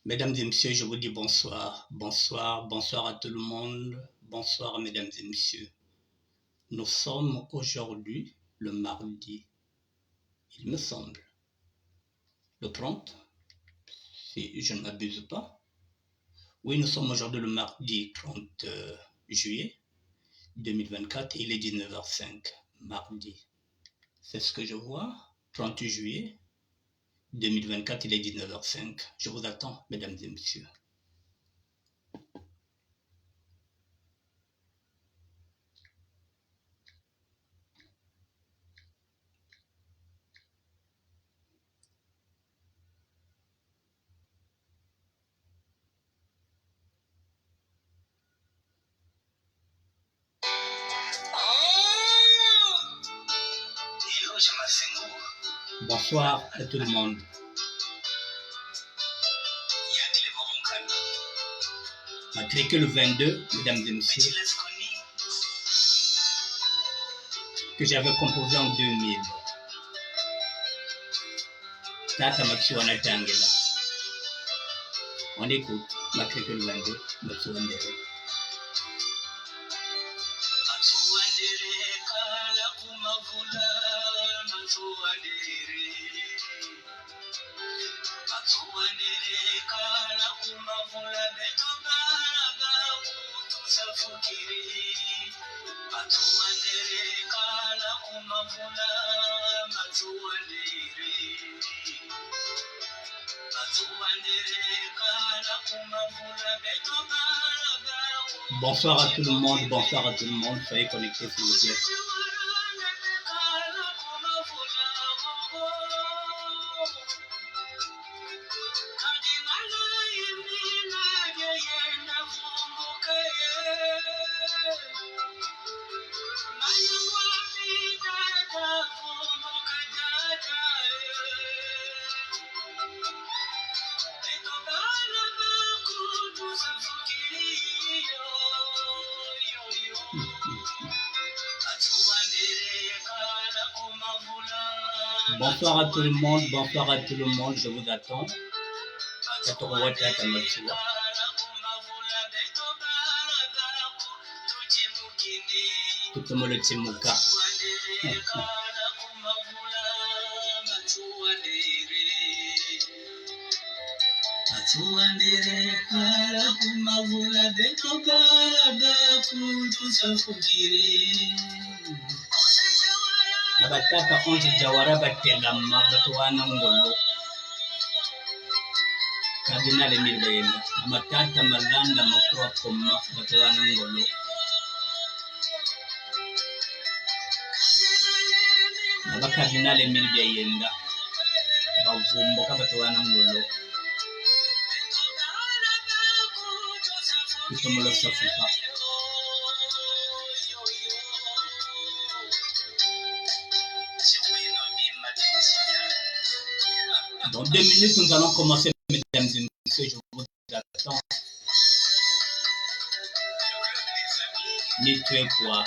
Mesdames et messieurs, je vous dis bonsoir. Bonsoir, bonsoir à tout le monde. Bonsoir, mesdames et messieurs. Nous sommes aujourd'hui le mardi, il me semble, le 30, si je ne m'abuse pas. Oui, nous sommes aujourd'hui le mardi 30 juillet 2024 et il est 19h05, mardi. C'est ce que je vois, 30 juillet 2024, il est 19h05. Je vous attends, mesdames et messieurs. Bonsoir à tout le monde. Matricule 22, mesdames et messieurs, que j'avais composé en 2000. Tata Matsuana Tangela. On écoute Matricule 22, Matsuana. Bonsoir à tout le monde, bonsoir à tout le monde, soyez connectés s'il vous plaît. Bonsoir à tout le monde, bonsoir à tout le monde, je vous attends. Tout le monde est Muka. Abataka onje jawara batelama batwana ngolo Cardinal Emile Bayenda amatata malanda makura koma batwana ngolo Cardinal Emile Bayenda bavumbo kabatwana ngolo Kutomola Safuka. Dans 2 minutes, nous allons commencer, mesdames et messieurs, je vous attends. Ni tu es quoi?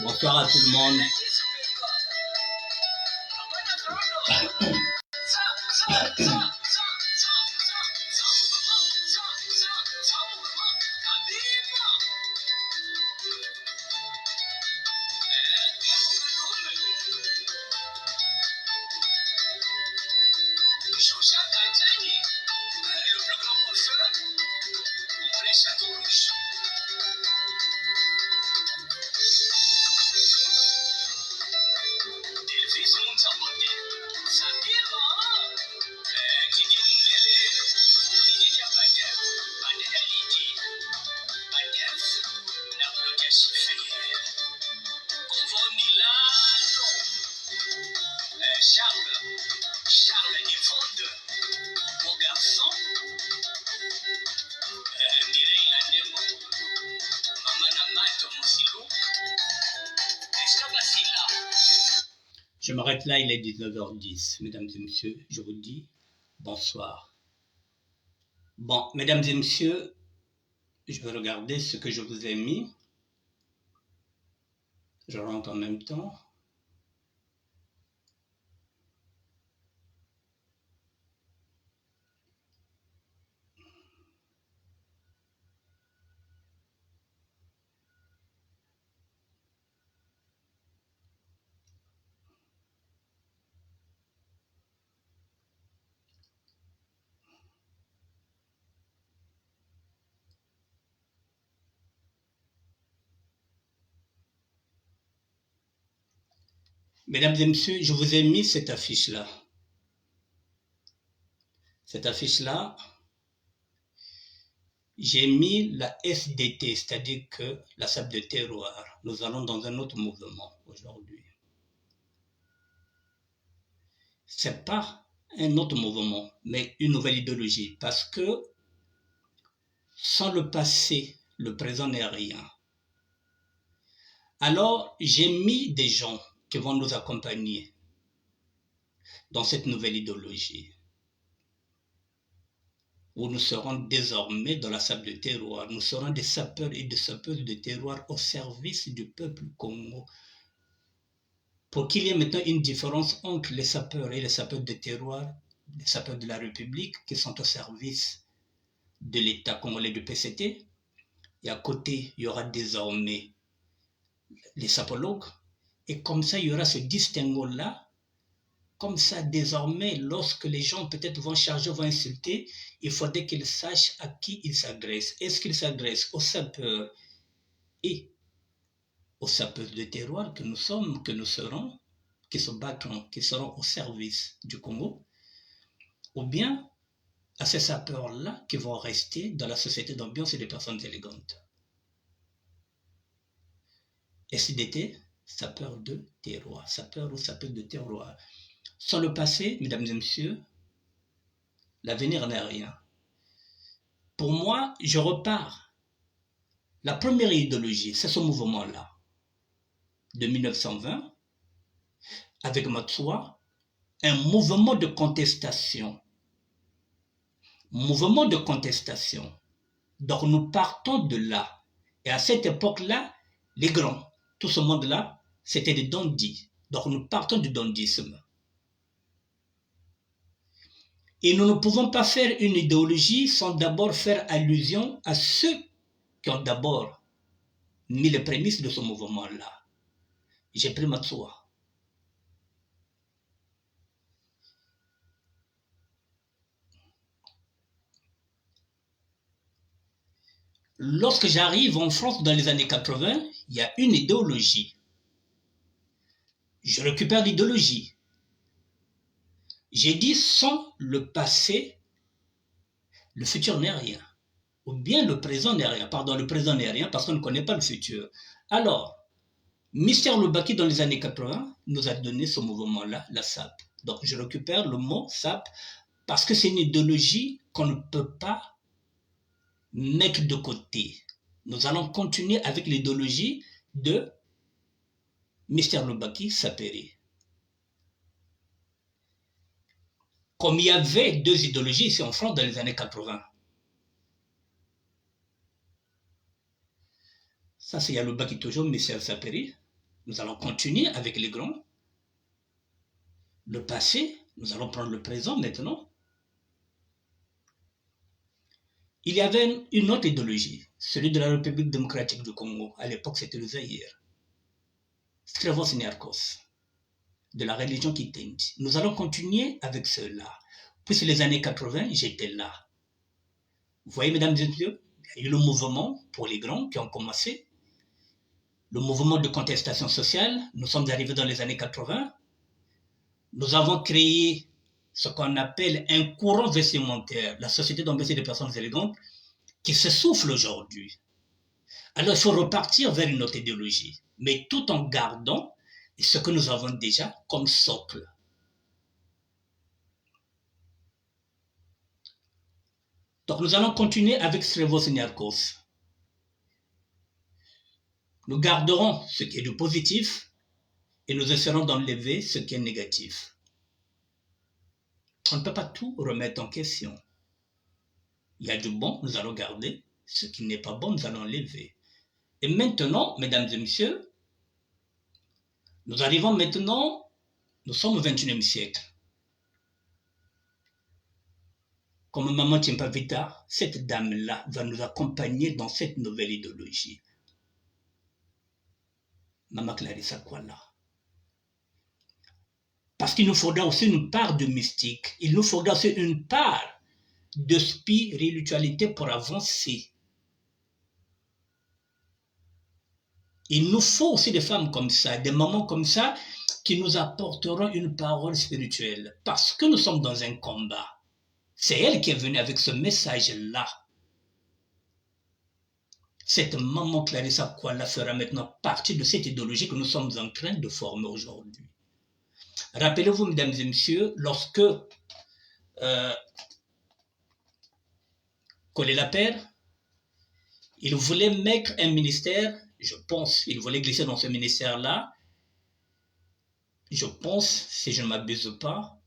Bonsoir à tout le monde. Je m'arrête là, il est 19h10. Mesdames et messieurs, je vous dis bonsoir. Bon, mesdames et messieurs, Je vais regarder ce que je vous ai mis. Je rentre en même temps. Mesdames et messieurs, je vous ai mis cette affiche-là. Cette affiche-là, j'ai mis la SDT, c'est-à-dire que la sable de terroir. Nous allons dans un autre mouvement aujourd'hui. Ce n'est pas un autre mouvement, mais une nouvelle idéologie, parce que sans le passé, le présent n'est rien. Alors, j'ai mis des gens qui vont nous accompagner dans cette nouvelle idéologie, où nous serons désormais dans la sable de terroir. Nous serons des sapeurs et des sapeuses de terroir au service du peuple Congo. Pour qu'il y ait maintenant une différence entre les sapeurs et les sapeurs de terroir, les sapeurs de la République qui sont au service de l'État congolais du PCT, et à côté, il y aura désormais les sapologues, et comme ça, il y aura ce distinguo-là. Comme ça, désormais, lorsque les gens peut-être vont charger, vont insulter, il faudrait qu'ils sachent à qui ils s'adressent. Est-ce qu'ils s'adressent aux sapeurs et aux sapeurs de terroir que nous sommes, que nous serons, qui se battront, qui seront au service du Congo, ou bien à ces sapeurs-là qui vont rester dans la société d'ambiance et des personnes élégantes. SDT, sapeur de terroir, sapeur ou sapeur de terroir. Sans le passé, mesdames et messieurs, l'avenir n'est rien. Pour moi, je repars. La première idéologie, c'est ce mouvement-là, de 1920, avec Matsuwa, un mouvement de contestation. Mouvement de contestation. Donc nous partons de là. Et à cette époque-là, les grands, tout ce monde-là, c'était des dandys. Donc nous partons du dandysme. Et nous ne pouvons pas faire une idéologie sans d'abord faire allusion à ceux qui ont d'abord mis les prémices de ce mouvement-là. J'ai pris Matsuwa. Lorsque j'arrive en France dans les années 80, il y a une idéologie. Je récupère l'idéologie. J'ai dit sans le passé, le futur n'est rien. Ou bien le présent n'est rien. Pardon, le présent n'est rien parce qu'on ne connaît pas le futur. Alors, Mister Lubaki dans les années 80 nous a donné ce mouvement-là, la SAP. Donc je récupère le mot SAP parce que c'est une idéologie qu'on ne peut pas mettre de côté. Nous allons continuer avec l'idéologie de Mister Lubaki Sapere. Comme il y avait deux idéologies ici en France dans les années 80. Ça, c'est Lubaki toujours, Mister Sapere. Nous allons continuer avec les grands. Le passé, nous allons prendre le présent maintenant. Il y avait une autre idéologie, celui de la République démocratique du Congo. À l'époque, c'était le Zaïre. Skrevos Niarkos, de la religion Kitendi. Nous allons continuer avec cela. Puis les années 80, j'étais là. Vous voyez, mesdames et messieurs, il y a eu le mouvement pour les grands qui ont commencé. Le mouvement de contestation sociale, nous sommes arrivés dans les années 80. Nous avons créé ce qu'on appelle un courant vestimentaire, la société d'ambiance des personnes élégantes, qui s'essouffle aujourd'hui. Alors il faut repartir vers une autre idéologie, mais tout en gardant ce que nous avons déjà comme socle. Donc nous allons continuer avec Skrevos Niarkos. Nous garderons ce qui est du positif et nous essaierons d'enlever ce qui est négatif. On ne peut pas tout remettre en question. Il y a du bon, nous allons garder. Ce qui n'est pas bon, nous allons l'élever. Et maintenant, mesdames et messieurs, nous arrivons maintenant, nous sommes au XXIe siècle. Comme Maman Timpavita, cette dame-là va nous accompagner dans cette nouvelle idéologie. Maman Clarissa Kwala. Parce qu'il nous faudra aussi une part de mystique, il nous faudra aussi une part de spiritualité pour avancer. Il nous faut aussi des femmes comme ça, des mamans comme ça, qui nous apporteront une parole spirituelle. Parce que nous sommes dans un combat. C'est elle qui est venue avec ce message-là. Cette maman Clarissa Kwala fera maintenant partie de cette idéologie que nous sommes en train de former aujourd'hui. Rappelez-vous, mesdames et messieurs, lorsque Collé Lapère, il voulait mettre un ministère, je pense, il voulait glisser dans ce ministère-là, je pense, si je ne m'abuse pas,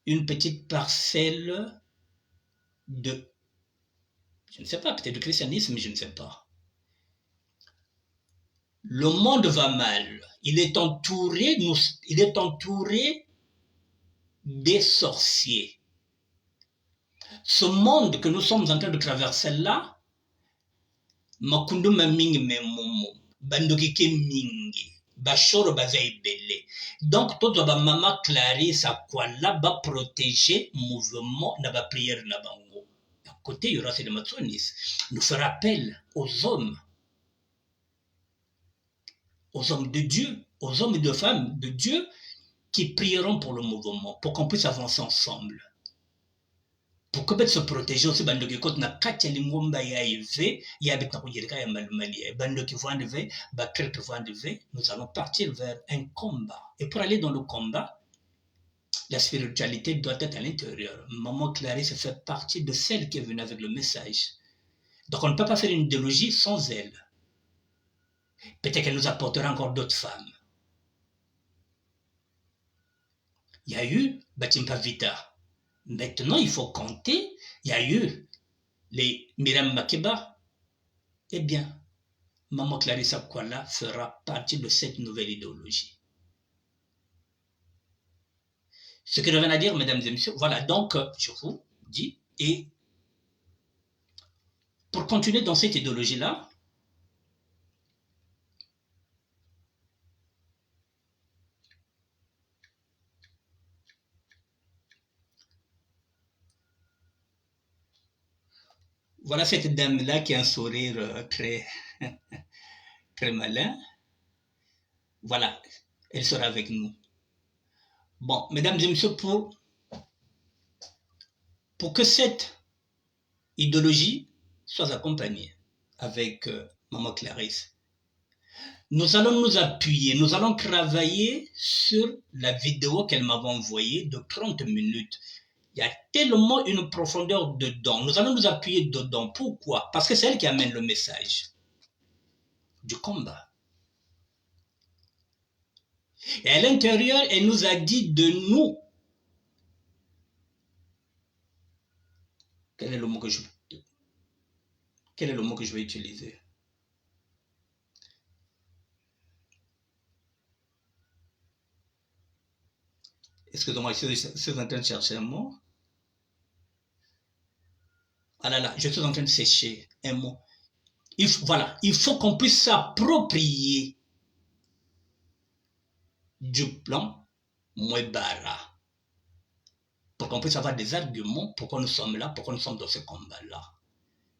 une petite parcelle de, je ne sais pas, peut-être de christianisme, je ne sais pas. Le monde va mal. Il est entouré des sorciers. Ce monde que nous sommes en train de traverser là, makundu mamingi memomo, bandokike mingi, bashoro bazai belé. Donc, tout va maman Clarissa Kwala va protéger mouvement na ba prière na bango. À côté, il y aura ces matronis. Nous faire appel aux hommes de Dieu, aux hommes et de femmes de Dieu qui prieront pour le mouvement, pour qu'on puisse avancer ensemble. Pour que se protéger aussi, bandoki kot na katia lingomba ya ive, ya bet na kujirika ya malumali, bandoki vont enlever, bakrep vont enlever, nous allons partir vers un combat. Et pour aller dans le combat, la spiritualité doit être à l'intérieur. Maman Clarisse fait partie de celle qui est venue avec le message. Donc on ne peut pas faire une idéologie sans elle. Peut-être qu'elle nous apportera encore d'autres femmes. Il y a eu Batimpavita. Maintenant, il faut compter. Il y a eu les Myriam Makeba. Eh bien, Maman Clarissa Kwala fera partie de cette nouvelle idéologie. Ce que je viens à dire, mesdames et messieurs, voilà, donc, je vous dis, et pour continuer dans cette idéologie-là, voilà cette dame-là qui a un sourire très, très malin. Voilà, elle sera avec nous. Bon, mesdames et messieurs, pour que cette idéologie soit accompagnée avec Maman Clarisse, nous allons nous appuyer, nous allons travailler sur la vidéo qu'elle m'avait envoyée de 30 minutes. Il y a tellement une profondeur dedans. Nous allons nous appuyer dedans. Pourquoi? Parce que c'est elle qui amène le message du combat. Et à l'intérieur, elle nous a dit de nous. Quel est le mot que je vais utiliser? Excusez-moi, je suis en train de chercher un mot. Ah là là, je suis en train de sécher un mot. Voilà, il faut qu'on puisse s'approprier du plan Mwebara. Pour qu'on puisse avoir des arguments, pourquoi nous sommes là, pourquoi nous sommes dans ce combat-là.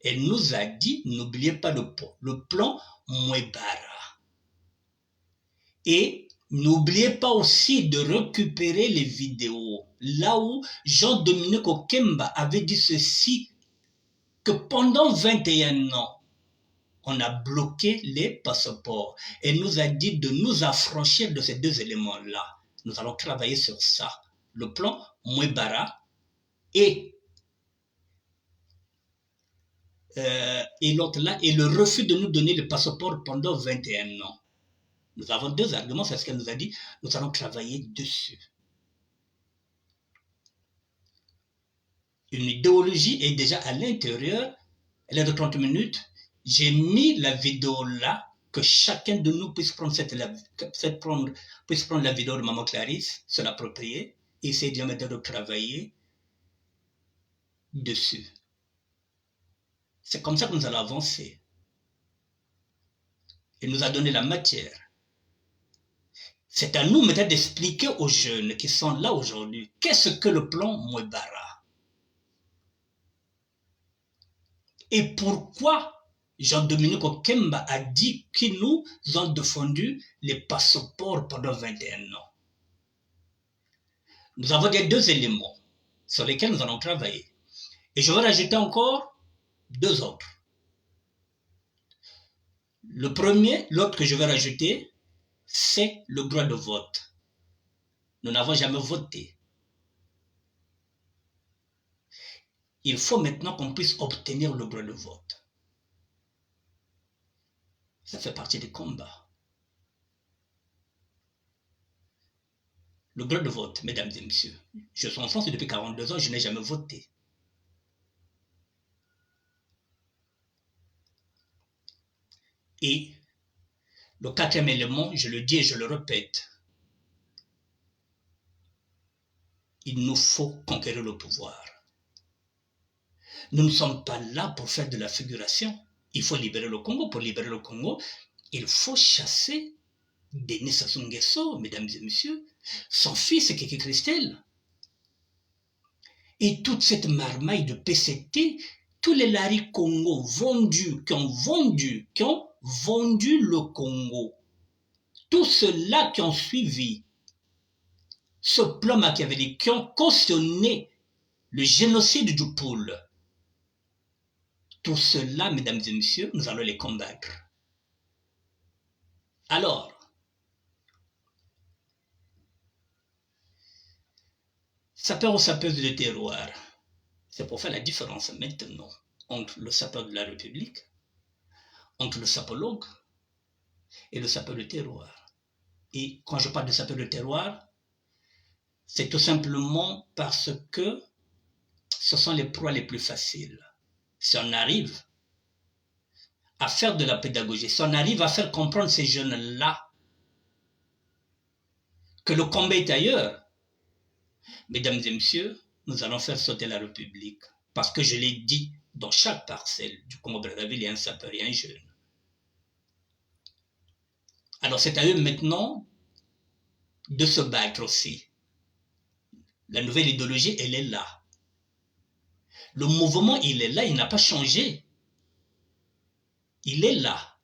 Elle nous a dit, n'oubliez pas le plan Mwebara. Et n'oubliez pas aussi de récupérer les vidéos. Là où Jean-Dominique Okemba avait dit ceci, que pendant 21 ans, on a bloqué les passeports. Elle nous a dit de nous affranchir de ces deux éléments-là. Nous allons travailler sur ça. Le plan Mwebara et l'autre là, et le refus de nous donner le passeport pendant 21 ans. Nous avons deux arguments, c'est ce qu'elle nous a dit. Nous allons travailler dessus. Une idéologie est déjà à l'intérieur. elle est de 30 minutes. J'ai mis la vidéo là, que chacun de nous puisse prendre la vidéo de Maman Clarisse, se l'approprier, et essayer de travailler dessus. C'est comme ça que nous allons avancer. Il nous a donné la matière. C'est à nous maintenant d'expliquer aux jeunes qui sont là aujourd'hui qu'est-ce que le plan Mouebara. Et pourquoi Jean-Dominique Okemba a dit qu'ils nous ont défendu les passeports pendant 21 ans. Nous avons des deux éléments sur lesquels nous allons travailler. Et je vais rajouter encore deux autres. Le premier, l'autre que je vais rajouter, c'est le droit de vote. Nous n'avons jamais voté. Il faut maintenant qu'on puisse obtenir le droit de vote. Ça fait partie des combats. Le droit de vote, mesdames et messieurs. Je suis en France depuis 42 ans, je n'ai jamais voté. Et le quatrième élément, je le dis et je le répète, il nous faut conquérir le pouvoir. Nous ne sommes pas là pour faire de la figuration. Il faut libérer le Congo. Pour libérer le Congo, il faut chasser Denis Sassou Nguesso, mesdames et messieurs, son fils Kéké Christelle. Et toute cette marmaille de PCT, tous les Larry Congo vendus, qui ont vendu le Congo, tous ceux-là qui ont suivi ce plan machiavélique, qui ont cautionné le génocide du Poule, tout cela, mesdames et messieurs, nous allons les combattre. Alors, sapeur ou sapeuse de terroir, c'est pour faire la différence maintenant entre le sapeur de la République, entre le sapologue et le sapeur de terroir. Et quand je parle de sapeur de terroir, c'est tout simplement parce que ce sont les proies les plus faciles. Si on arrive à faire de la pédagogie, si on arrive à faire comprendre ces jeunes-là que le combat est ailleurs, mesdames et messieurs, nous allons faire sauter la République. Parce que je l'ai dit, dans chaque parcelle du Congo-Brazzaville, il y a un sapeur et un jeune. Alors c'est à eux maintenant de se battre aussi. La nouvelle idéologie, elle est là. Le mouvement, il est là, il n'a pas changé. Il est là.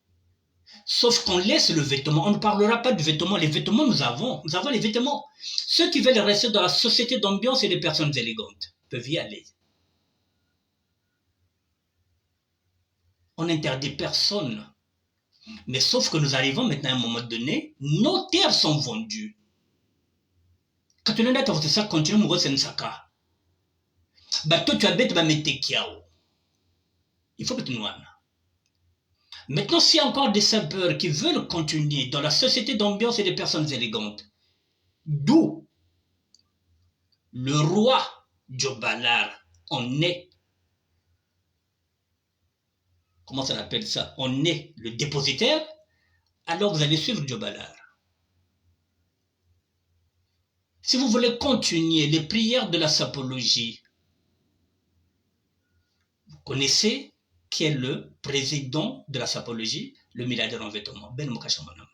Sauf qu'on laisse le vêtement. On ne parlera pas de vêtements. Les vêtements, nous avons les vêtements. Ceux qui veulent rester dans la société d'ambiance et les personnes élégantes peuvent y aller. On n'interdit personne. Mais sauf que nous arrivons maintenant à un moment donné, nos terres sont vendues. Quand tu n'as pas ça, continue à mourir, c'est une saka. Bah, toi, tu as bête, bah, mettez kiao. Il faut que tu nous aimes. Maintenant, s'il y a encore des sapeurs qui veulent continuer dans la société d'ambiance et des personnes élégantes, d'où le roi Djobalar en est, comment ça s'appelle ça, on est le dépositaire, alors vous allez suivre Djobalar. Si vous voulez continuer les prières de la sapologie, vous connaissez qui est le président de la sapologie, le milliardaire en vêtements, Ben Mokashamanama.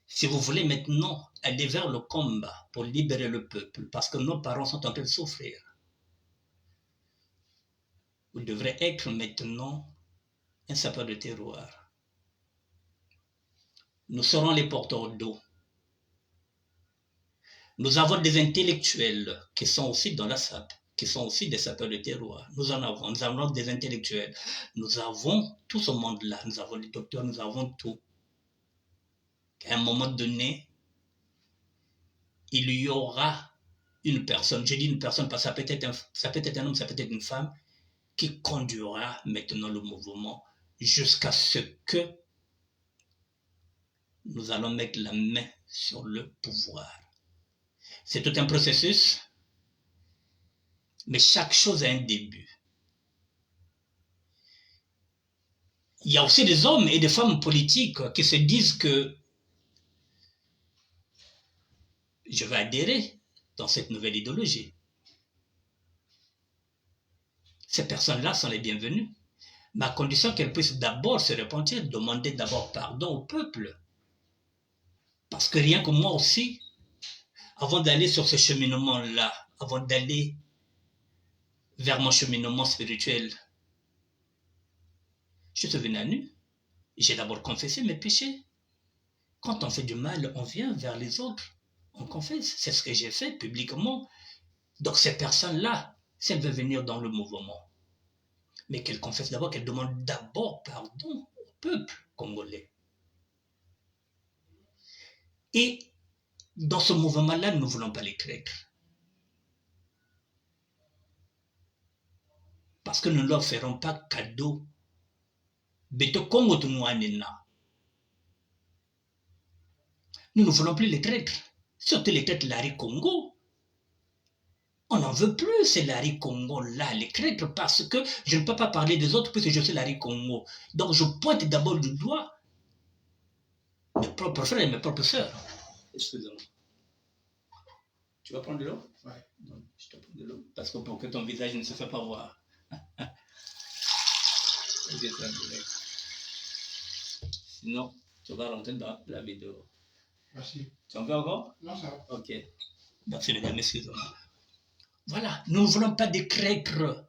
Si vous voulez maintenant aller vers le combat pour libérer le peuple, parce que nos parents sont en train de souffrir, vous devrez être maintenant un sapeur de terroir. Nous serons les porteurs d'eau. Nous avons des intellectuels qui sont aussi dans la SAP, qui sont aussi des sapeurs de terroir. Nous avons des intellectuels. Nous avons tout ce monde-là. Nous avons les docteurs, nous avons tout. À un moment donné, il y aura une personne, je dis une personne parce que ça peut être un homme, ça peut être une femme, qui conduira maintenant le mouvement jusqu'à ce que nous allons mettre la main sur le pouvoir. C'est tout un processus. Mais chaque chose a un début. Il y a aussi des hommes et des femmes politiques qui se disent que je vais adhérer dans cette nouvelle idéologie. Ces personnes-là sont les bienvenues. Mais à condition qu'elles puissent d'abord se repentir, demander d'abord pardon au peuple. Parce que rien que moi aussi, avant d'aller sur ce cheminement-là, avant d'aller vers mon cheminement spirituel, je suis venu à nu. J'ai d'abord confessé mes péchés. Quand on fait du mal, on vient vers les autres. On confesse. C'est ce que j'ai fait publiquement. Donc ces personnes-là, si elles veulent venir dans le mouvement, mais qu'elles confessent d'abord, qu'elles demandent d'abord pardon au peuple congolais. Et dans ce mouvement-là, nous ne voulons pas les traîtres. Parce que nous ne leur ferons pas cadeau. Beto Congo Tunuanina. Nous ne voulons plus les traîtres. Surtout les traîtres Larry Congo. On n'en veut plus, ces Larry Congo-là, les traîtres, parce que je ne peux pas parler des autres puisque je suis Larry Congo. Donc je pointe d'abord du doigt mes propres frères et mes propres sœurs. Excusez-moi. Tu vas prendre de l'eau? Oui. Je te prends de l'eau. Parce que pour que ton visage ne se fait pas voir. Sinon, tu vas rentrer dans la vidéo. Merci. Tu en veux encore? Non, ça va. Ok. Merci mesdames, excusez-moi. Voilà, nous ne voulons pas des traîtres.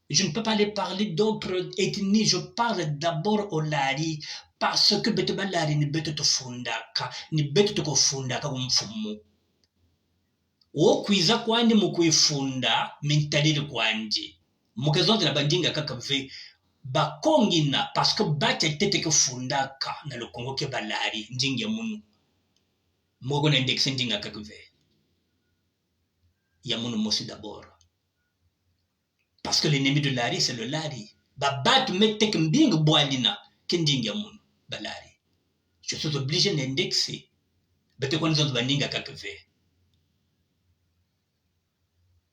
Je ne peux pas aller parler d'autres ethnies. Je parle d'abord au Lari. Parce que Beteba Lari ni beto fundaka, ni beto fundaka kumfumu. Wokwiza kwandi mukuifunda mentalile kwandi. Mukezonde na bandinga kakave bakongina parce que bacha tete ke fundaka na le Congo ke balari njinga munu. Mogo na indexe njinga kakave. Yamono Mossi d'abord. Parce que l'ennemi de Lari, c'est le Lari. Babat metek mbing boalina, kending yamono, balari. Je suis obligé d'indexer. Bete kwa nzonzo bandinga kakave.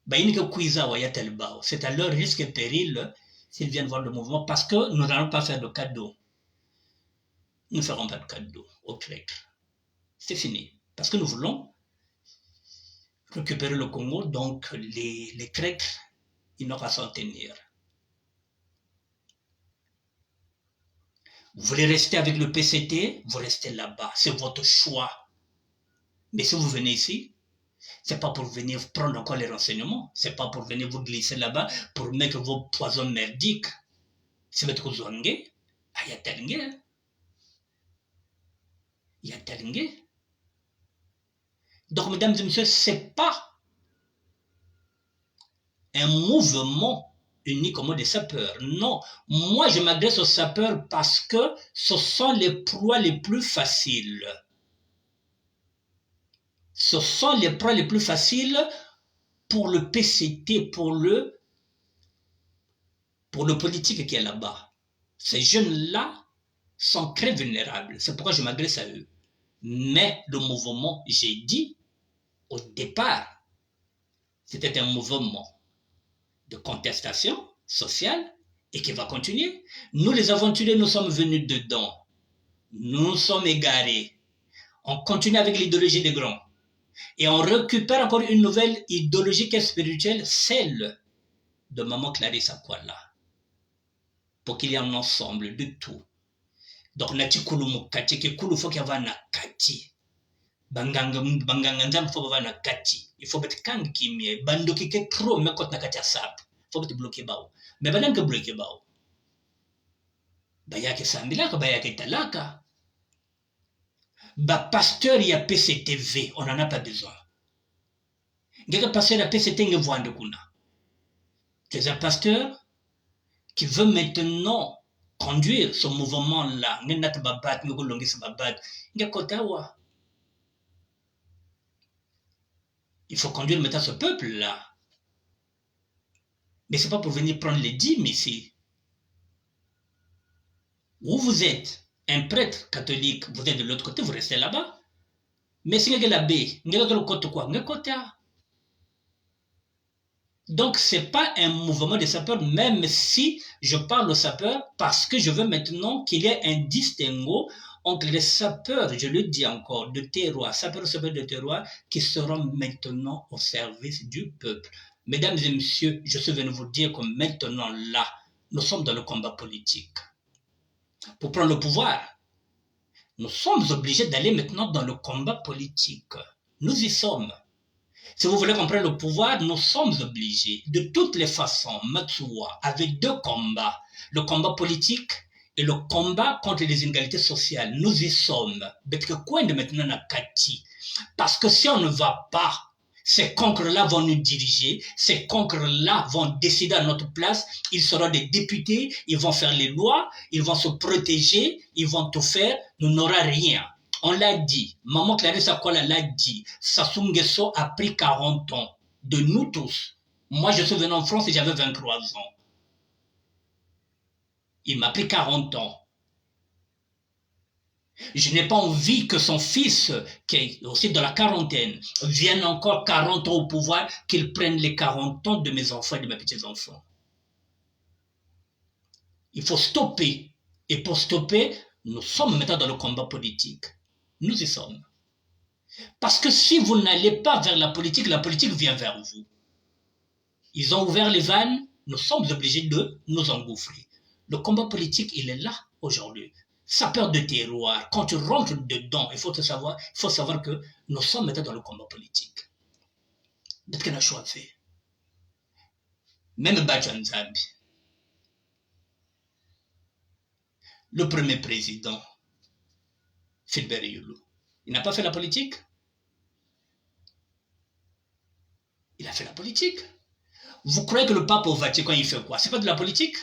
Baïnika Kouiza wa Yatelbao. C'est à leur risque et péril s'ils viennent voir le mouvement parce que nous n'allons pas faire de cadeau. Nous ne ferons pas de cadeau aux traîtres. C'est fini. Parce que nous voulons récupérer le Congo, donc les traîtres, ils n'ont pas s'en tenir. Vous voulez rester avec le PCT, vous restez là-bas. C'est votre choix. Mais si vous venez ici, c'est pas pour venir prendre encore les renseignements. C'est pas pour venir vous glisser là-bas pour mettre vos poisons merdiques. C'est votre zouangue. Ah, y a telenge. Il y a telenge. Donc, mesdames et messieurs, c'est pas un mouvement unique comme des sapeurs. Non, moi je m'adresse aux sapeurs parce que ce sont les proies les plus faciles. Ce sont les proies les plus faciles pour le PCT, pour le politique qui est là-bas. Ces jeunes-là sont très vulnérables. C'est pourquoi je m'adresse à eux. Mais le mouvement, j'ai dit au départ, c'était un mouvement de contestation sociale et qui va continuer. Nous, les aventuriers, nous sommes venus dedans. Nous sommes égarés. On continue avec l'idéologie des grands. Et on récupère encore une nouvelle idéologie qui est spirituelle, celle de Maman Clarisse Akwala. Pour qu'il y ait un ensemble de tout. Donc, nati kulu mukati, ki kulu faut qu'il y ait un kati. Banganga nzambe faut avoir un kati. Il faut être kang kimie. Bando ki ke trop me kot na kati asap. Faut être bloqué bao. Mais banan ke bloqué bao. Baya ke sambilaka, baya ke talaka. Ba pasteur ya PCTV, on n'en a pas besoin. Ngeka pasteur ya PCT nge voande kuna. Tu es un pasteur qui veut maintenant conduire ce mouvement-là. Ngenat babat, nge kolongisa babat. Nge kotawa. Il faut conduire maintenant ce peuple-là. Mais ce n'est pas pour venir prendre les dîmes ici. Où vous êtes un prêtre catholique, vous êtes de l'autre côté, vous restez là-bas. Mais si vous êtes l'abbé, vous êtes de l'autre côté quoi? Donc, ce n'est pas un mouvement des sapeurs, même si je parle aux sapeurs, parce que je veux maintenant qu'il y ait un distinguo entre les sapeurs, je le dis encore, de terroir, sapeurs de terroir, qui seront maintenant au service du peuple. Mesdames et messieurs, je suis venu vous dire que maintenant, là, nous sommes dans le combat politique. Pour prendre le pouvoir, nous sommes obligés d'aller maintenant dans le combat politique. Nous y sommes. Si vous voulez comprendre le pouvoir, nous sommes obligés, de toutes les façons, Matsuwa, avec deux combats, le combat politique et le combat contre les inégalités sociales. Nous y sommes. Parce que si on ne va pas, ces conquérants-là vont nous diriger, ces conquérants-là vont décider à notre place, ils seront des députés, ils vont faire les lois, ils vont se protéger, ils vont tout faire, nous n'aurons rien. On l'a dit, Maman Clarisse Akola l'a dit, Sassou Nguesso a pris 40 ans, de nous tous. Moi, je suis venu en France et j'avais 23 ans. Il m'a pris 40 ans. Je n'ai pas envie que son fils, qui est aussi dans la quarantaine, vienne encore 40 ans au pouvoir, qu'il prenne les 40 ans de mes enfants et de mes petits-enfants. Il faut stopper. Et pour stopper, nous sommes maintenant dans le combat politique. Nous y sommes. Parce que si vous n'allez pas vers la politique vient vers vous. Ils ont ouvert les vannes, nous sommes obligés de nous engouffrer. Le combat politique, il est là aujourd'hui. Sapeur de terroir, quand tu rentres dedans, il faut savoir que nous sommes maintenant dans le combat politique. Peut-être qu'on a choisi. Même Bajanzambi, le premier président, Philbert Youlou, il n'a pas fait la politique. Il a fait la politique. Vous croyez que le pape au Vatican, il fait quoi? C'est pas de la politique?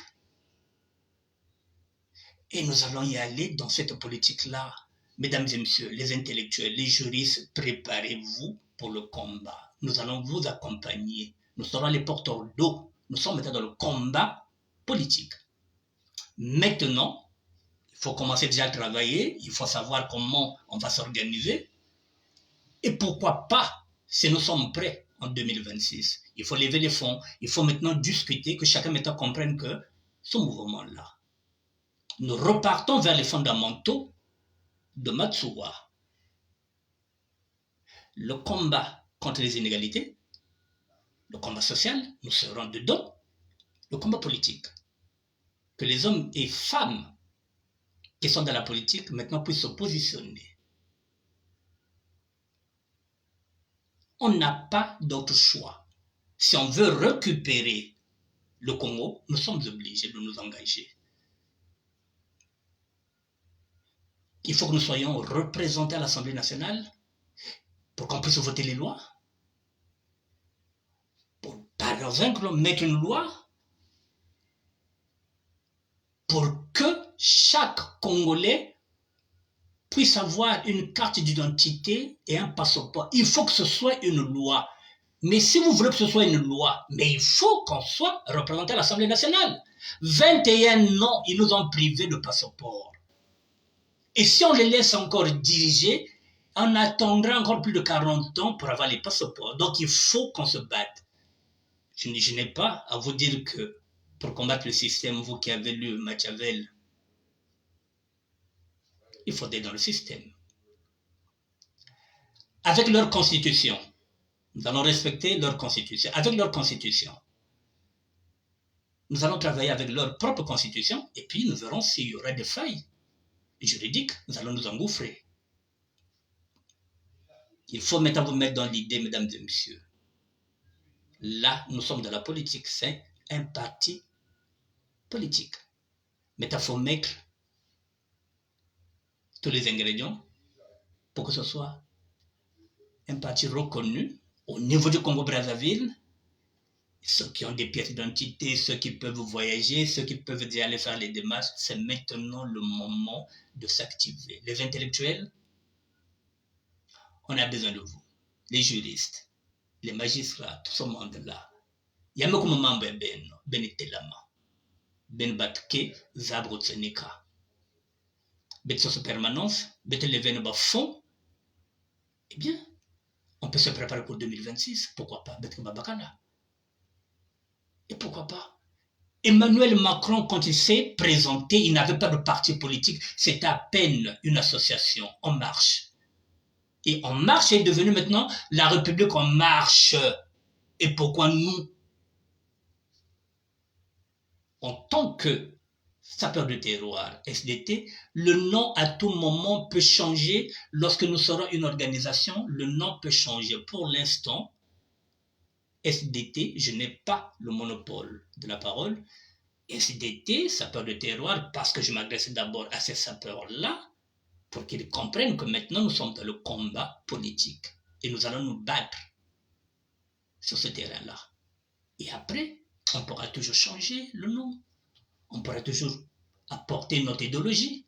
Et nous allons y aller dans cette politique-là. Mesdames et messieurs, les intellectuels, les juristes, préparez-vous pour le combat. Nous allons vous accompagner. Nous serons les porteurs d'eau. Nous sommes maintenant dans le combat politique. Maintenant, il faut commencer déjà à travailler. Il faut savoir comment on va s'organiser. Et pourquoi pas, si nous sommes prêts en 2026, il faut lever les fonds. Il faut maintenant discuter, que chacun maintenant comprenne que ce mouvement-là, nous repartons vers les fondamentaux de Matsuwa. Le combat contre les inégalités, le combat social, nous serons dedans. Le combat politique. Que les hommes et femmes qui sont dans la politique maintenant puissent se positionner. On n'a pas d'autre choix. Si on veut récupérer le Congo, nous sommes obligés de nous engager. Il faut que nous soyons représentés à l'Assemblée nationale pour qu'on puisse voter les lois. Pour, par exemple, mettre une loi pour que chaque Congolais puisse avoir une carte d'identité et un passeport. Il faut que ce soit une loi. Mais si vous voulez que ce soit une loi, mais il faut qu'on soit représenté à l'Assemblée nationale. 21 ans, ils nous ont privés de passeport. Et si on les laisse encore diriger, on attendra encore plus de 40 ans pour avoir les passeports. Donc il faut qu'on se batte. Je n'ai pas à vous dire que pour combattre le système, vous qui avez lu Machiavel, il faut être dans le système. Avec leur constitution, nous allons respecter leur constitution. Avec leur constitution, nous allons travailler avec leur propre constitution et puis nous verrons s'il y aura des failles juridiques. Nous allons nous engouffrer. Il faut maintenant vous mettre dans l'idée, mesdames et messieurs. Là, nous sommes dans la politique. C'est un parti politique. Mais il faut mettre tous les ingrédients pour que ce soit un parti reconnu au niveau du Congo-Brazzaville. Ceux qui ont des pièces d'identité, ceux qui peuvent voyager, ceux qui peuvent déjà aller faire les démarches, c'est maintenant le moment de s'activer. Les intellectuels, on a besoin de vous. Les juristes, les magistrats, tout ce monde-là. Il y a même membre ben etelama, ben batke, zabro tsenika. Bet sur permanence, bet lever nos fonds. Eh bien, on peut se préparer pour 2026. Pourquoi pas? Bet babakana. Et pourquoi pas? Emmanuel Macron, quand il s'est présenté, il n'avait pas de parti politique, c'était à peine une association, En Marche. Et En Marche est devenu maintenant la République En Marche. Et pourquoi nous, en tant que sapeur de terroir, SDT, le nom à tout moment peut changer. Lorsque nous serons une organisation, le nom peut changer. Pour l'instant, SDT, je n'ai pas le monopole de la parole. SDT, sapeur de terroir, parce que je m'adresse d'abord à ces sapeurs-là, pour qu'ils comprennent que maintenant nous sommes dans le combat politique et nous allons nous battre sur ce terrain-là. Et après, on pourra toujours changer le nom. On pourra toujours apporter notre idéologie.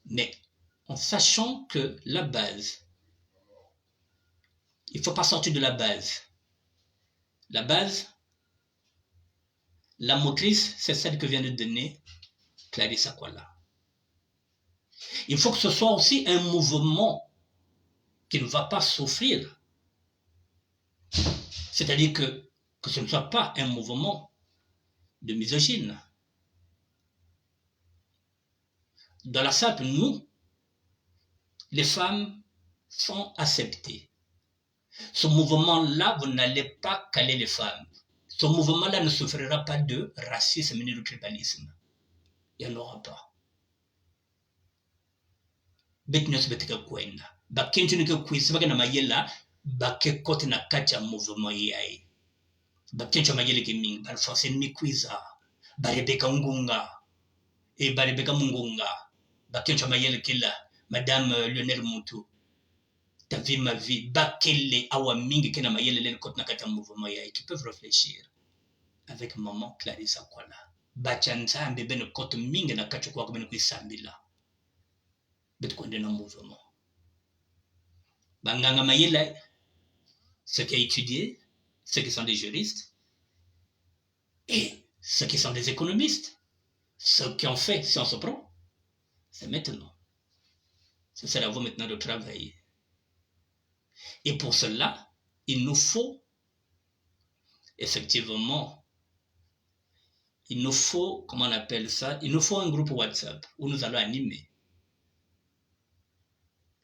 Mais en sachant que la base, il ne faut pas sortir de la base. La base, la motrice, c'est celle que vient de donner Clarissa Kwala. Il faut que ce soit aussi un mouvement qui ne va pas souffrir. C'est-à-dire que ce ne soit pas un mouvement de misogyne. Dans la SAP, nous, les femmes sont acceptées. Ce mouvement-là, vous n'allez pas caler les femmes. Ce mouvement-là ne souffrira pas de racisme ni de tribalisme. Il n'y en aura pas. Betnyos betika kwenda. Bakenju nike kwisibaga na mayela, bake kote na kati ya mouvement yai. Bakenju mayele kiming, balfonse mi kwiza, barebeka ngunga, et barebeka mungunga. Bakenju mayele kila, Madame Lionel Moutou. Ta vie, ma vie, bakele awa mingi kena mayele lene kote na kati ya mouvement yai. Qui peuvent réfléchir avec maman Clarissa Kwala. Bachanza ambebe ne kote mingi na kati kwa kumene kwisambila. Betkonde na mouvement. Banganga mayele, ceux qui ont étudié, ceux qui sont des juristes, et ceux qui sont des économistes, ceux qui ont fait Sciences Po, c'est maintenant. C'est à vous maintenant de travailler. Et pour cela, il nous faut, effectivement, il nous faut, comment on appelle ça, il nous faut un groupe WhatsApp où nous allons animer.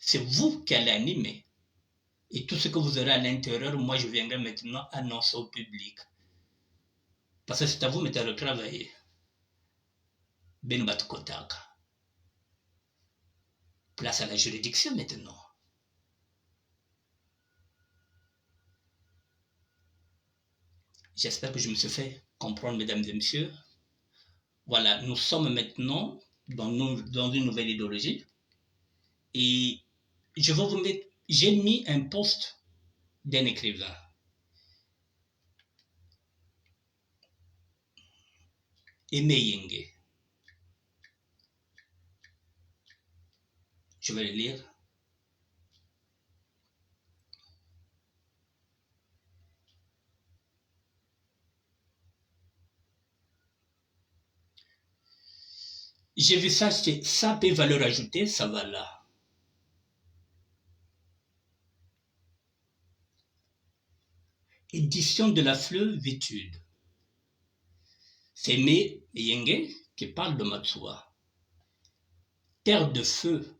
C'est vous qui allez animer. Et tout ce que vous aurez à l'intérieur, moi je viendrai maintenant annoncer au public. Parce que c'est à vous maintenant de travailler. Benoît Kotaka. Place à la juridiction maintenant. J'espère que je me suis fait comprendre, mesdames et messieurs. Voilà, nous sommes maintenant dans une nouvelle idéologie. Et je vais vous mettre, j'ai mis un post d'un écrivain. Aimé Yenge. Je vais le lire. J'ai vu ça, ça peut valeur ajoutée, ça va là. Édition de la Fleuve-Étude. C'est Aimé Yenge qui parle de Matsua. Terre de feu,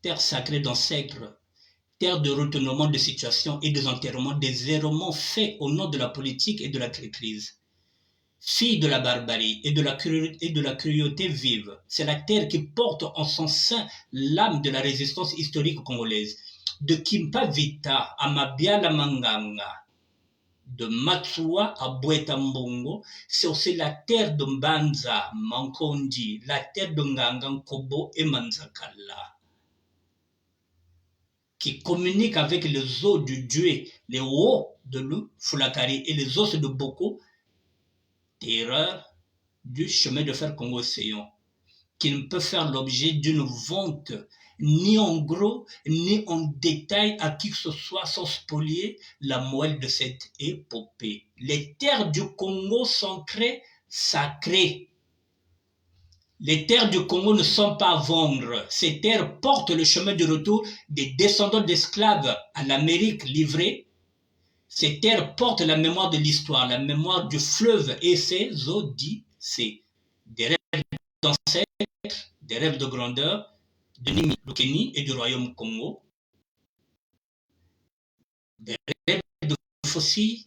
terre sacrée d'ancêtres, terre de retournement de situation et des enterrements, des errements faits au nom de la politique et de la crise. Fille de la barbarie et de la cruauté vive, c'est la terre qui porte en son sein l'âme de la résistance historique congolaise. De Kimpa Vita à Mabiala Manganga, de Matsua à Bweta Mbongo, c'est aussi la terre de Mbanza, Mankondi, la terre de Nganga Nkobo et Manzakala, qui communique avec les os du Dieu, les hauts de Fulakari et les os de Boko, terreur du chemin de fer Congo-Séon, qui ne peut faire l'objet d'une vente ni en gros, ni en détail à qui que ce soit sans spolier la moelle de cette épopée. Les terres du Congo sont sacrées. Les terres du Congo ne sont pas à vendre. Ces terres portent le chemin du retour des descendants d'esclaves à l'Amérique livrée. Ces terres portent la mémoire de l'histoire, la mémoire du fleuve et ses odyssées. Des rêves d'ancêtres, des rêves de grandeur, de Nimi, du Kenya et du royaume Congo, des rêves de fossiles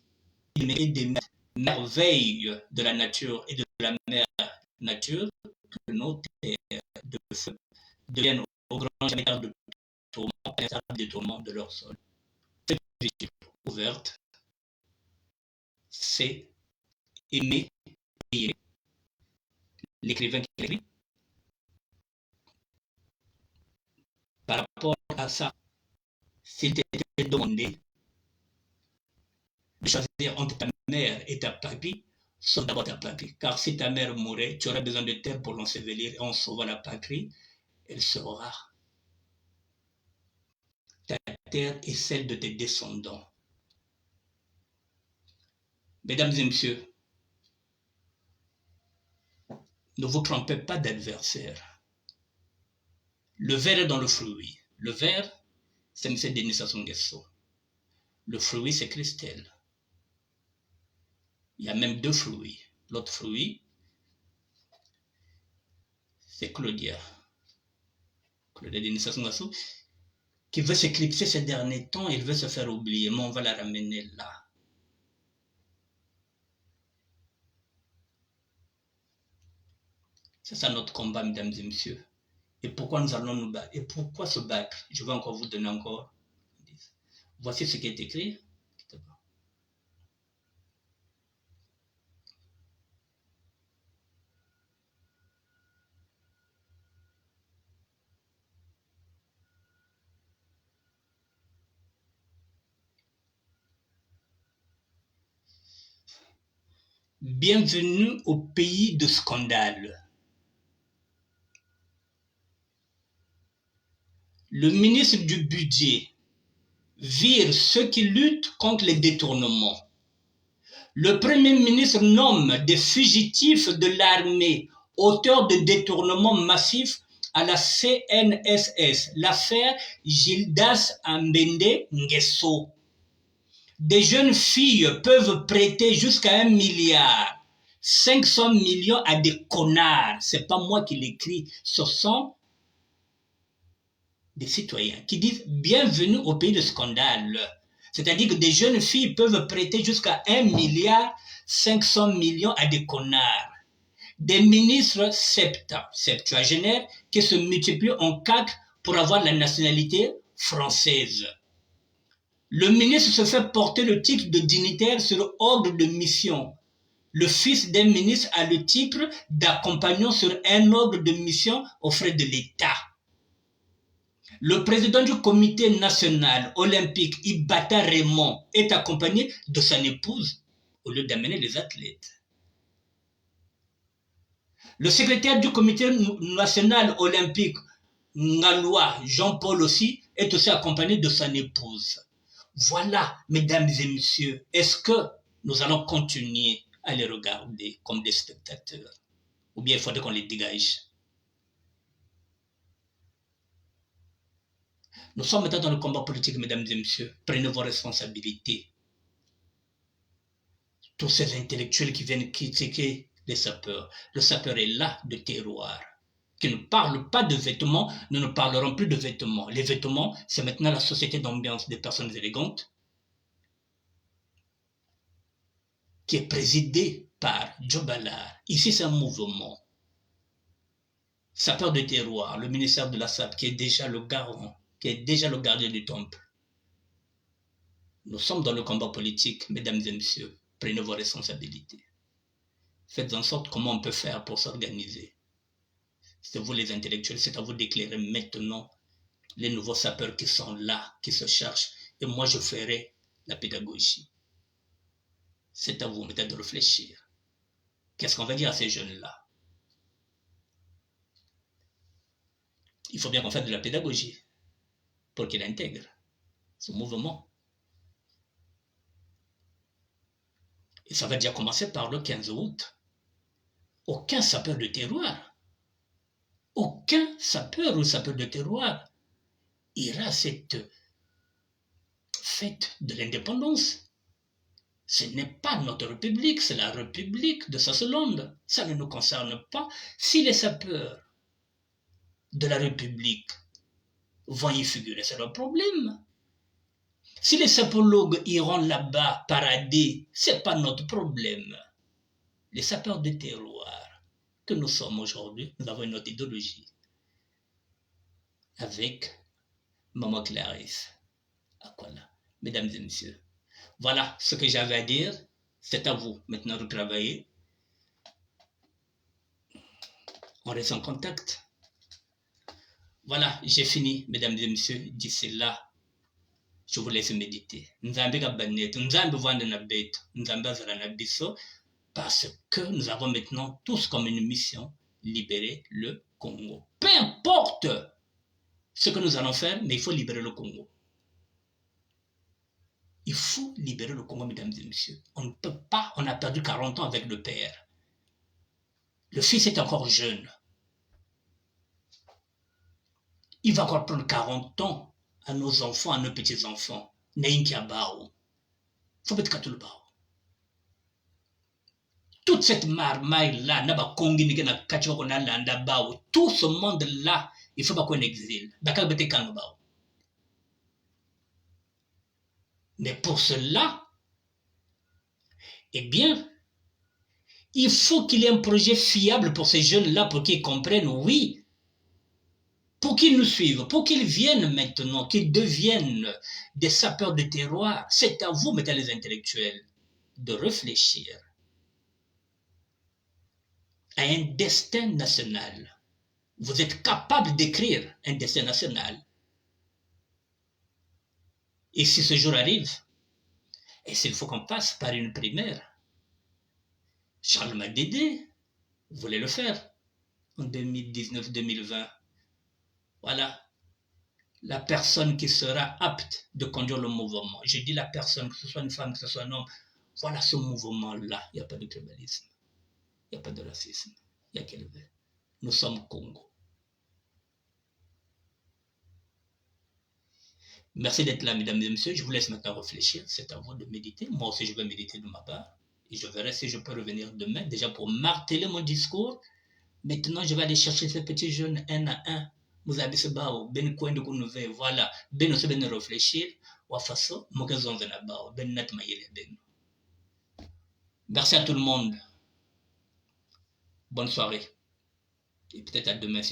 et des merveilles de la nature et de la mère nature, que nos terres de feu deviennent au grand jamais de tourments de leur sol. Cette vie ouverte, c'est aimer et aimer. L'écrivain qui écrit, par rapport à ça, s'il t'était demandé de choisir entre ta mère et ta papy, sauve d'abord ta patrie. Car si ta mère mourait, tu aurais besoin de terre pour l'ensevelir et en sauvant la patrie, elle sera ta terre et celle de tes descendants. Mesdames et messieurs, ne vous trompez pas d'adversaire. Le ver est dans le fruit. Le ver, c'est M. Denis Sassou Nguesso. Le fruit, c'est Christelle. Il y a même deux fruits. L'autre fruit, c'est Claudia. Claudia Denis Sassou Nguesso, qui veut s'éclipser ces derniers temps, il veut se faire oublier, mais on va la ramener là. C'est ça notre combat, mesdames et messieurs. Et pourquoi nous allons nous battre? Et pourquoi se battre? Je vais encore vous donner encore. Voici ce qui est écrit. Bienvenue au pays de scandale. Le ministre du Budget vire ceux qui luttent contre les détournements. Le Premier ministre nomme des fugitifs de l'armée auteurs de détournements massifs à la CNSS, l'affaire Gildas Ambende Nguesso. Des jeunes filles peuvent prêter jusqu'à 1 milliard, 500 millions à des connards. C'est pas moi qui l'écris, ce sont des citoyens qui disent bienvenue au pays de scandale. C'est-à-dire que des jeunes filles peuvent prêter jusqu'à 1 milliard 500 millions à des connards. Des ministres septuagénaires qui se multiplient en 4 pour avoir la nationalité française. Le ministre se fait porter le titre de dignitaire sur ordre de mission. Le fils d'un ministre a le titre d'accompagnant sur un ordre de mission aux frais de l'État. Le président du comité national olympique, Ibata Raymond, est accompagné de son épouse au lieu d'amener les athlètes. Le secrétaire du comité national olympique, Ngalois Jean-Paul aussi, est aussi accompagné de son épouse. Voilà, mesdames et messieurs, est-ce que nous allons continuer à les regarder comme des spectateurs? Ou bien il faudrait qu'on les dégage? Nous sommes maintenant dans le combat politique, mesdames et messieurs. Prenez vos responsabilités. Tous ces intellectuels qui viennent critiquer les sapeurs. Le sapeur est là de terroir. Qui ne parle pas de vêtements, nous ne parlerons plus de vêtements. Les vêtements, c'est maintenant la société d'ambiance des personnes élégantes qui est présidée par Joe Ballard. Ici, c'est un mouvement. Sapeur de terroir, le ministère de la SAP, qui est déjà le garant, qui est déjà le gardien du temple. Nous sommes dans le combat politique, mesdames et messieurs. Prenez vos responsabilités. Faites en sorte comment on peut faire pour s'organiser. C'est vous les intellectuels, c'est à vous d'éclairer maintenant les nouveaux sapeurs qui sont là, qui se cherchent. Et moi, je ferai la pédagogie. C'est à vous peut-être de réfléchir. Qu'est-ce qu'on va dire à ces jeunes-là? Il faut bien qu'on fasse de la pédagogie pour qu'ils intègrent ce mouvement. Et ça va déjà commencer par le 15 août. Aucun sapeur de terroir, aucun sapeur ou sapeur de terroir ira à cette fête de l'indépendance Ce n'est pas notre République, c'est la République de Swaziland. Ça ne nous concerne pas. Si les sapeurs de la République vont y figurer, c'est leur problème. Si les sapologues iront là-bas parader, ce n'est pas notre problème. Les sapeurs de terroir que nous sommes aujourd'hui, nous avons une autre idéologie. Avec Maman Clarisse. Voilà, mesdames et messieurs. Voilà ce que j'avais à dire. C'est à vous maintenant de travailler. On reste en contact. Voilà, j'ai fini, mesdames et messieurs. D'ici là, je vous laisse méditer. Parce que nous avons maintenant tous comme une mission, libérer le Congo. Peu importe ce que nous allons faire, mais il faut libérer le Congo. Il faut libérer le Congo, mesdames et messieurs. On ne peut pas, on a perdu 40 ans avec le père. Le fils est encore jeune. Il va encore prendre 40 ans à nos enfants, à nos petits-enfants. Neinkiabao. Faut mettre tout le bao. Toute cette marmaille-là, tout ce monde-là, il faut pas qu'on exile. Mais pour cela, eh bien, il faut qu'il y ait un projet fiable pour ces jeunes-là pour qu'ils comprennent, oui, pour qu'ils nous suivent, pour qu'ils viennent maintenant, qu'ils deviennent des sapeurs de terroir. C'est à vous, mesdames les intellectuels, de réfléchir à un destin national. Vous êtes capable d'écrire un destin national. Et si ce jour arrive, et s'il faut qu'on passe par une primaire, Charles Madédé voulait le faire en 2019-2020. Voilà, la personne qui sera apte de conduire le mouvement. Je dis la personne, que ce soit une femme, que ce soit un homme. Voilà ce mouvement-là. Il n'y a pas de tribalisme. Il n'y a pas de racisme. Il y a qu'elle veut. Nous sommes Congo. Merci d'être là, mesdames et messieurs. Je vous laisse maintenant réfléchir. C'est à vous de méditer. Moi aussi, je vais méditer de ma part. Et je verrai si je peux revenir demain, déjà pour marteler mon discours. Maintenant, je vais aller chercher ces petits jeunes un à un. Vous avez ce bao, ben coin de counouvé, voilà. Ben aussi ben réfléchir. Wa façon, mon gazon de la bao, ben net maïle ben. Merci à tout le monde. Bonne soirée. Et peut-être à demain.